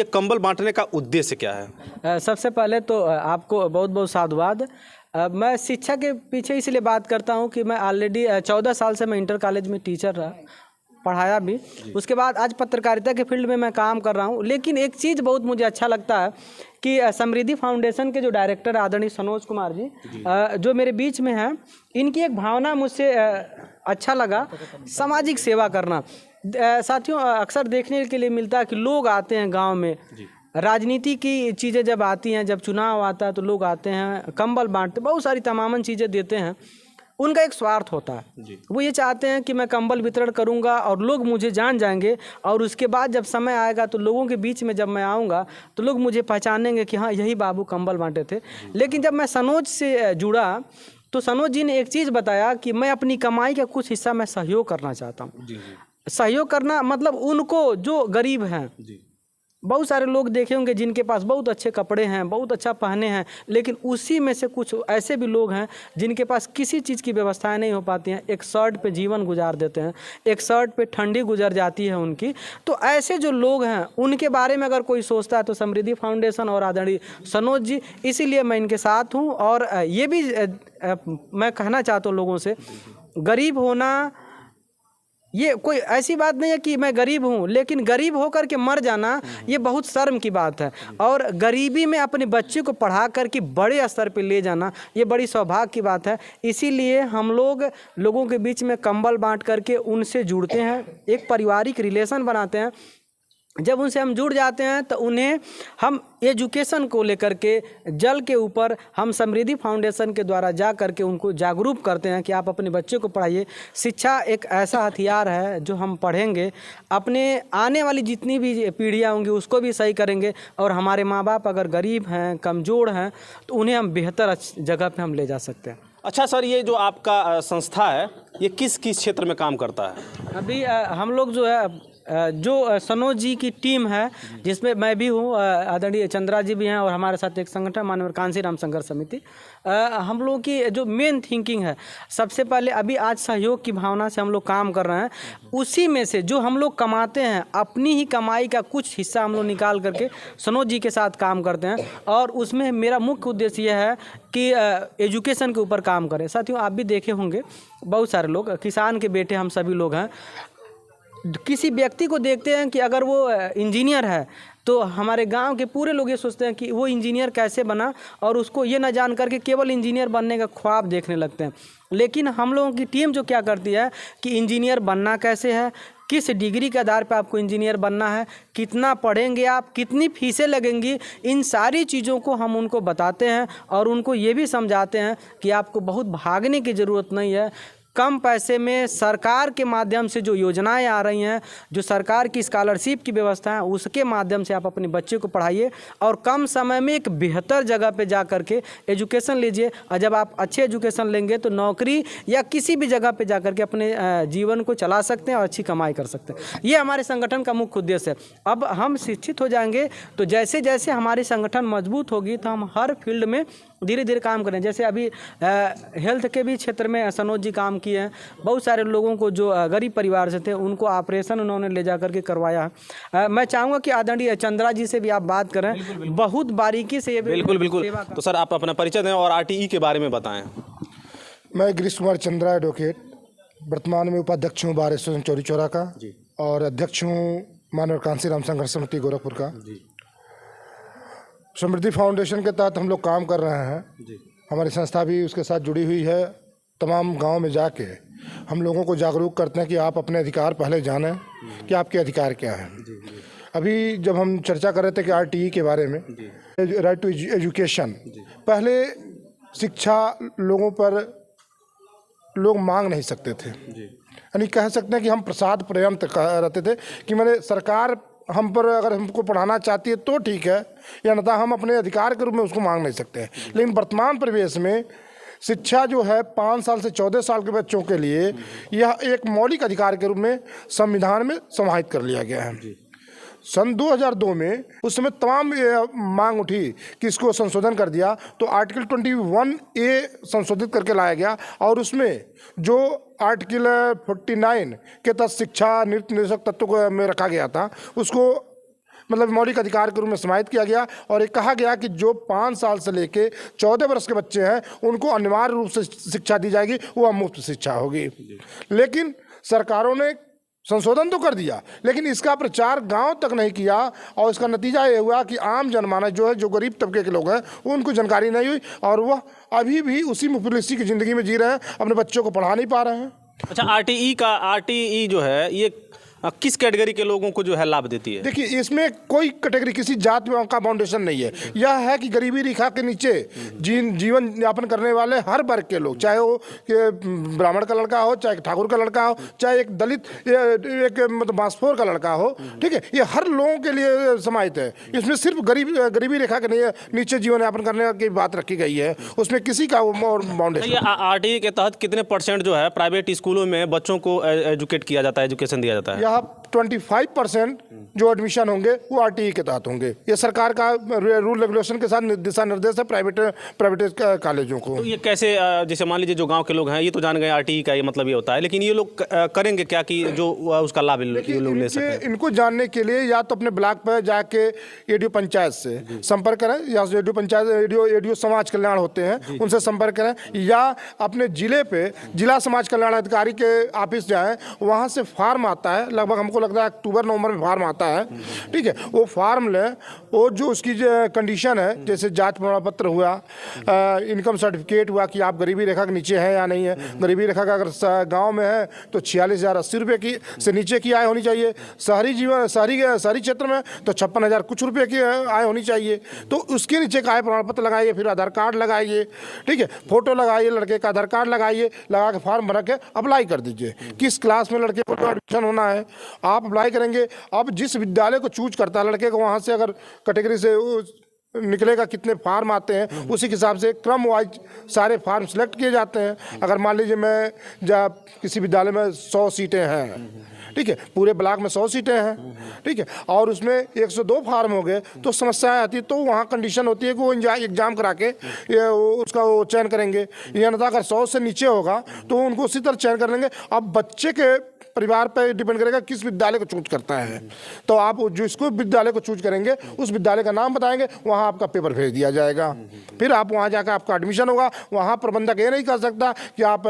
कंबल बांटने का उद्देश्य क्या है? सबसे पहले तो आपको बहुत बहुत साधुवाद। मैं शिक्षा के पीछे इसलिए बात करता हूँ कि मैं ऑलरेडी 14 साल से मैं इंटर कॉलेज में टीचर रहा, पढ़ाया भी। उसके बाद आज पत्रकारिता के फील्ड में मैं काम कर रहा हूँ। लेकिन एक चीज़ बहुत मुझे अच्छा लगता है कि समृद्धि फाउंडेशन के जो डायरेक्टर आदरणीय सनोज कुमार जी जो मेरे बीच में हैं, इनकी एक भावना मुझसे अच्छा लगा, सामाजिक सेवा करना। साथियों, अक्सर देखने के लिए मिलता है कि लोग आते हैं गांव में, राजनीति की चीज़ें जब आती हैं, जब चुनाव आता है तो लोग आते हैं, कंबल बांटते, बहुत सारी तमामन चीज़ें देते हैं। उनका एक स्वार्थ होता है, वो ये चाहते हैं कि मैं कंबल वितरण करूंगा और लोग मुझे जान जाएंगे, और उसके बाद जब समय आएगा तो लोगों के बीच में जब मैं आऊँगा तो लोग मुझे पहचानेंगे कि हाँ, यही बाबू कंबल बांटे थे। लेकिन जब मैं सनोज से जुड़ा तो सनोज जी ने एक चीज़ बताया कि मैं अपनी कमाई का कुछ हिस्सा मैं सहयोग करना चाहता हूँ। सहयोग करना मतलब उनको जो गरीब हैं, बहुत सारे लोग देखे होंगे जिनके पास बहुत अच्छे कपड़े हैं, बहुत अच्छा पहने हैं, लेकिन उसी में से कुछ ऐसे भी लोग हैं जिनके पास किसी चीज़ की व्यवस्थाएं नहीं हो पाती हैं, एक शर्ट पे जीवन गुजार देते हैं, एक शर्ट पे ठंडी गुजर जाती है उनकी। तो ऐसे जो लोग हैं उनके बारे में अगर कोई सोचता है तो समृद्धि फाउंडेशन और आदरणीय सनोज जी, इसीलिए मैं इनके साथ हूँ। और ये भी मैं कहना चाहता हूँ लोगों से, गरीब होना ये कोई ऐसी बात नहीं है कि मैं गरीब हूँ, लेकिन गरीब होकर के मर जाना ये बहुत शर्म की बात है। और गरीबी में अपने बच्चे को पढ़ा करके बड़े स्तर पे ले जाना ये बड़ी सौभाग्य की बात है। इसीलिए हम लोगों के बीच में कंबल बांट करके उनसे जुड़ते हैं, एक पारिवारिक रिलेशन बनाते हैं। जब उनसे हम जुड़ जाते हैं तो उन्हें हम एजुकेशन को लेकर के, जल के ऊपर हम समृद्धि फाउंडेशन के द्वारा जा करके उनको जागरूक करते हैं कि आप अपने बच्चे को पढ़ाइए। शिक्षा एक ऐसा हथियार है जो हम पढ़ेंगे, अपने आने वाली जितनी भी पीढ़ियाँ होंगी उसको भी सही करेंगे। और हमारे माँ बाप अगर गरीब हैं, कमज़ोर हैं, तो उन्हें हम बेहतर जगह पर हम ले जा सकते हैं। अच्छा सर, ये जो आपका संस्था है ये किस किस क्षेत्र में काम करता है? अभी हम लोग जो है जो सनोज जी की टीम है, जिसमें मैं भी हूँ, आदरणीय चंद्रा जी भी हैं, और हमारे साथ एक संगठन माननीय कांसीराम संघर्ष समिति, हम लोगों की जो मेन थिंकिंग है, सबसे पहले अभी आज सहयोग की भावना से हम लोग काम कर रहे हैं। उसी में से जो हम लोग कमाते हैं, अपनी ही कमाई का कुछ हिस्सा हम लोग निकाल करके सनोज जी के साथ काम करते हैं। और उसमें मेरा मुख्य उद्देश्य यह है कि एजुकेशन के ऊपर काम करें। साथियों, आप भी देखे होंगे बहुत सारे लोग, किसान के बेटे हम सभी लोग हैं, किसी व्यक्ति को देखते हैं कि अगर वो इंजीनियर है तो हमारे गांव के पूरे लोग ये सोचते हैं कि वो इंजीनियर कैसे बना, और उसको ये ना जान करके केवल इंजीनियर बनने का ख्वाब देखने लगते हैं। लेकिन हम लोगों की टीम जो क्या करती है कि इंजीनियर बनना कैसे है, किस डिग्री के आधार पर आपको इंजीनियर बनना है, कितना पढ़ेंगे आप, कितनी फीसें लगेंगी, इन सारी चीज़ों को हम उनको बताते हैं। और उनको ये भी समझाते हैं कि आपको बहुत भागने की ज़रूरत नहीं है, कम पैसे में सरकार के माध्यम से जो योजनाएं आ रही हैं, जो सरकार की स्कॉलरशिप की व्यवस्था है, उसके माध्यम से आप अपने बच्चे को पढ़ाइए और कम समय में एक बेहतर जगह पे जा कर के एजुकेशन लीजिए। और जब आप अच्छे एजुकेशन लेंगे तो नौकरी या किसी भी जगह पे जा कर के अपने जीवन को चला सकते हैं और अच्छी कमाई कर सकते हैं। ये हमारे संगठन का मुख्य उद्देश्य है। अब हम शिक्षित हो जाएंगे तो जैसे जैसे हमारी संगठन मजबूत होगी तो हम हर फील्ड में धीरे धीरे काम करें। जैसे अभी हेल्थ के भी क्षेत्र में सनोज जी काम किए हैं, बहुत सारे लोगों को जो गरीब परिवार से थे उनको ऑपरेशन उन्होंने ले जा करके करवाया है। मैं चाहूँगा कि आदरणीय चंद्रा जी से भी आप बात करें, बिल्कुल, बहुत बारीकी से ये बिल्कुल। तो सर आप अपना परिचय दें और RTE के बारे में बताएं। मैं गिरीश कुमार चंद्रा एडवोकेट, वर्तमान में उपाध्यक्ष हूँ बार एसोसिएशन चौरी चौरा का और अध्यक्ष हूँ माननीय कांसीराम संघर्ष समिति गोरखपुर का। समृद्धि फाउंडेशन के तहत हम लोग काम कर रहे हैं, हमारी संस्था भी उसके साथ जुड़ी हुई है। तमाम गांव में जाके हम लोगों को जागरूक करते हैं कि आप अपने अधिकार पहले जानें कि आपके अधिकार क्या हैं। अभी जब हम चर्चा कर रहे थे कि RTE के बारे में, राइट टू एजुकेशन, पहले शिक्षा लोगों पर लोग मांग नहीं सकते थे, यानी कह सकते हैं कि हम प्रसाद पर्यंत रहते थे कि मैंने सरकार हम पर अगर हमको पढ़ाना चाहती है तो ठीक है, या न हम अपने अधिकार के रूप में उसको मांग नहीं सकते हैं। लेकिन वर्तमान परिवेश में शिक्षा जो है 5 साल से 14 साल के बच्चों के लिए यह एक मौलिक अधिकार के रूप में संविधान में समाहित कर लिया गया है। सन 2002 में उस समय तमाम मांग उठी कि इसको संशोधन कर दिया, तो आर्टिकल 21A संशोधित करके लाया गया और उसमें जो आर्टिकल 49 के तहत शिक्षा नृत्य निदेशक तत्व को में रखा गया था उसको मतलब मौलिक अधिकार के रूप में समाहित किया गया और ये कहा गया कि जो 5 साल से लेके 14 वर्ष के बच्चे हैं उनको अनिवार्य रूप से शिक्षा दी जाएगी, वह मुफ्त शिक्षा होगी। लेकिन सरकारों ने संशोधन तो कर दिया लेकिन इसका प्रचार गांव तक नहीं किया और इसका नतीजा ये हुआ कि आम जनमानस जो है, जो गरीब तबके के लोग हैं, उनको जानकारी नहीं हुई और वह अभी भी उसी मुफलिसी की ज़िंदगी में जी रहे हैं, अपने बच्चों को पढ़ा नहीं पा रहे हैं। अच्छा, आरटीई जो है ये किस कैटेगरी के लोगों को जो है लाभ देती है? देखिए, इसमें कोई कैटेगरी किसी जात का फाउंडेशन नहीं है। यह है कि गरीबी रेखा के नीचे जीवन यापन करने वाले हर वर्ग के लोग, चाहे वो ब्राह्मण का लड़का हो, चाहे ठाकुर का लड़का हो, चाहे एक दलित एक मतलब बांसफोर का लड़का हो, ठीक है, ये हर लोगों के लिए समाहित है। इसमें सिर्फ गरीबी रेखा के नीचे जीवन यापन करने की बात रखी गई है, उसमें किसी का फाउंडेशन। आरटीई के तहत कितने % जो है प्राइवेट स्कूलों में बच्चों को एजुकेट किया जाता है, एजुकेशन दिया जाता है? 25% जो एडमिशन होंगे वो आरटीई के तहत होंगे। ये सरकार का रूल रेगुलेशन के साथ दिशा निर्देश है प्राइवेट कॉलेजों को। तो ये कैसे, जैसे मान लीजिए जो गांव के लोग हैं ये तो जान गए आरटीई का ये मतलब ये होता है, लेकिन ये लोग करेंगे क्या कि जो उसका लाभ ये लोग ले सकें? इनको जानने के लिए या तो अपने ब्लॉक पर जाके एडीओ पंचायत से संपर्क करें, या एडीओ पंचायत एडीओ समाज कल्याण होते हैं उनसे संपर्क करें, या अपने जिले पे जिला समाज कल्याण अधिकारी के ऑफिस जाएं, वहाँ से फार्म आता है, लगभग हमको लगता है अक्टूबर-नवंबर में फार्म आता है, ठीक है, वो फार्म लें, वो जो उसकी कंडीशन है, जैसे जाति प्रमाण पत्र हुआ, इनकम सर्टिफिकेट हुआ कि आप गरीबी रेखा के नीचे हैं या नहीं है, गरीबी रेखा का अगर गांव में है तो 46,080 रुपये की से नीचे की आय होनी चाहिए, शहरी क्षेत्र में तो 56,000 कुछ रुपये की आय होनी चाहिए, तो उसके नीचे का आय प्रमाण पत्र लगाइए, फिर आधार कार्ड लगाइए, ठीक है, फोटो लगाइए, लड़के का आधार कार्ड लगाइए, लगा के फॉर्म भर के अप्लाई कर दीजिए। किस क्लास में लड़के को एडमिशन होना है आप अप्लाई करेंगे। अब जिस विद्यालय को चूज करता है लड़के को, वहाँ से अगर कैटेगरी से निकलेगा, कितने फार्म आते हैं उसी के हिसाब से क्रम वाइज सारे फार्म सिलेक्ट किए जाते हैं। अगर मान लीजिए मैं जब किसी विद्यालय में 100 सीटें हैं, ठीक है, पूरे ब्लॉक में 100 सीटें हैं, ठीक है, और उसमें 102 फार्म हो गए तो समस्याएं आती है, तो वहाँ कंडीशन होती है कि वो एग्जाम करा के उसका वो चयन करेंगे, या ना अगर 100 से नीचे होगा तो उनको उसी तरह चयन कर लेंगे। अब बच्चे के परिवार पर डिपेंड करेगा किस विद्यालय को चूज करता है, तो आप जिसको विद्यालय को चूज करेंगे उस विद्यालय का नाम बताएंगे, वहाँ आपका पेपर भेज दिया जाएगा, फिर आप वहाँ जाकर आपका एडमिशन होगा। वहाँ प्रबंधक ये नहीं कर सकता कि आप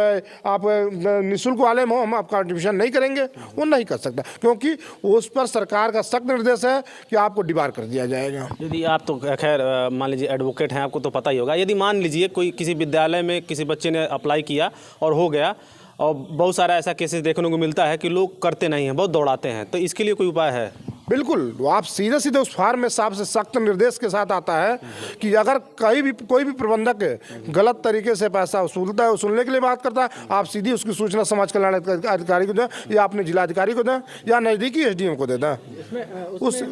निःशुल्क वाले में हम आपका एडमिशन नहीं करेंगे, वो नहीं कर सकता, क्योंकि उस पर सरकार का सख्त निर्देश है कि आपको डिबार कर दिया जाएगा। यदि आप तो खैर मान लीजिए एडवोकेट हैं, आपको तो पता ही होगा, यदि मान लीजिए कोई किसी विद्यालय में किसी बच्चे ने अप्लाई किया और हो गया, और बहुत सारा ऐसा केसेस देखने को मिलता है कि लोग करते नहीं हैं, बहुत दौड़ाते हैं, तो इसके लिए कोई उपाय है? बिल्कुल, आप सीधे सीधे उस फार्म में साफ से सख्त निर्देश के साथ आता है कि अगर कहीं भी कोई भी प्रबंधक गलत तरीके से पैसा वसूलता है, वसूलने के लिए बात करता है, आप सीधी उसकी सूचना समाज कल्याण अधिकारी को दें, या अपने जिलाधिकारी को दें, या नज़दीकी एसडीएम को दे दें। उस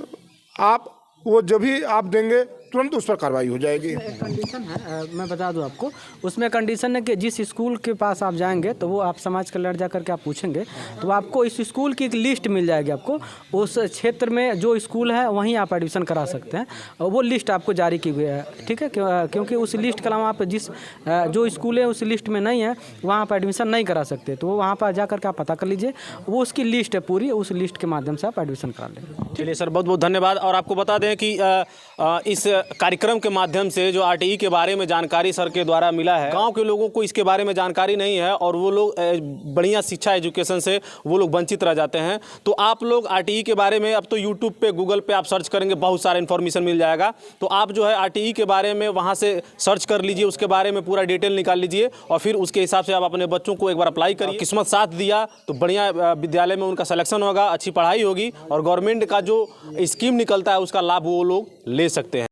आप वो जब भी आप देंगे तुरंत उस पर कार्रवाई हो जाएगी। कंडीशन है, मैं बता दूं आपको, उसमें कंडीशन है कि जिस स्कूल के पास आप जाएंगे तो वो आप समाज कल्याण जा करके आप पूछेंगे तो आपको इस स्कूल की एक लिस्ट मिल जाएगी। आपको उस क्षेत्र में जो स्कूल है वहीं आप एडमिशन करा सकते हैं, और वो लिस्ट आपको जारी की हुई है, ठीक है, क्योंकि उस लिस्ट के अलावा आप जिस जो स्कूल है उस लिस्ट में नहीं है वहाँ आप एडमिशन नहीं करा सकते, तो वहाँ पर जा करके आप पता कर लीजिए, वो उसकी लिस्ट है पूरी, उस लिस्ट के माध्यम से आप एडमिशन करा लेंगे। चलिए सर, बहुत बहुत धन्यवाद। और आपको बता दें कि इस कार्यक्रम के माध्यम से जो आरटीई के बारे में जानकारी सर के द्वारा मिला है, गांव के लोगों को इसके बारे में जानकारी नहीं है और वो लोग बढ़िया शिक्षा एजुकेशन से वो लोग वंचित रह जाते हैं। तो आप लोग आरटीई के बारे में अब तो यूट्यूब पे, गूगल पे आप सर्च करेंगे, बहुत सारा इन्फॉर्मेशन मिल जाएगा, तो आप जो है आरटीई के बारे में वहाँ से सर्च कर लीजिए, उसके बारे में पूरा डिटेल निकाल लीजिए और फिर उसके हिसाब से आप अपने बच्चों को एक बार अप्लाई करिए। किस्मत साथ दिया तो बढ़िया विद्यालय में उनका सिलेक्शन होगा, अच्छी पढ़ाई होगी और गवर्नमेंट का जो स्कीम निकलता है उसका लाभ वो लोग ले सकते हैं।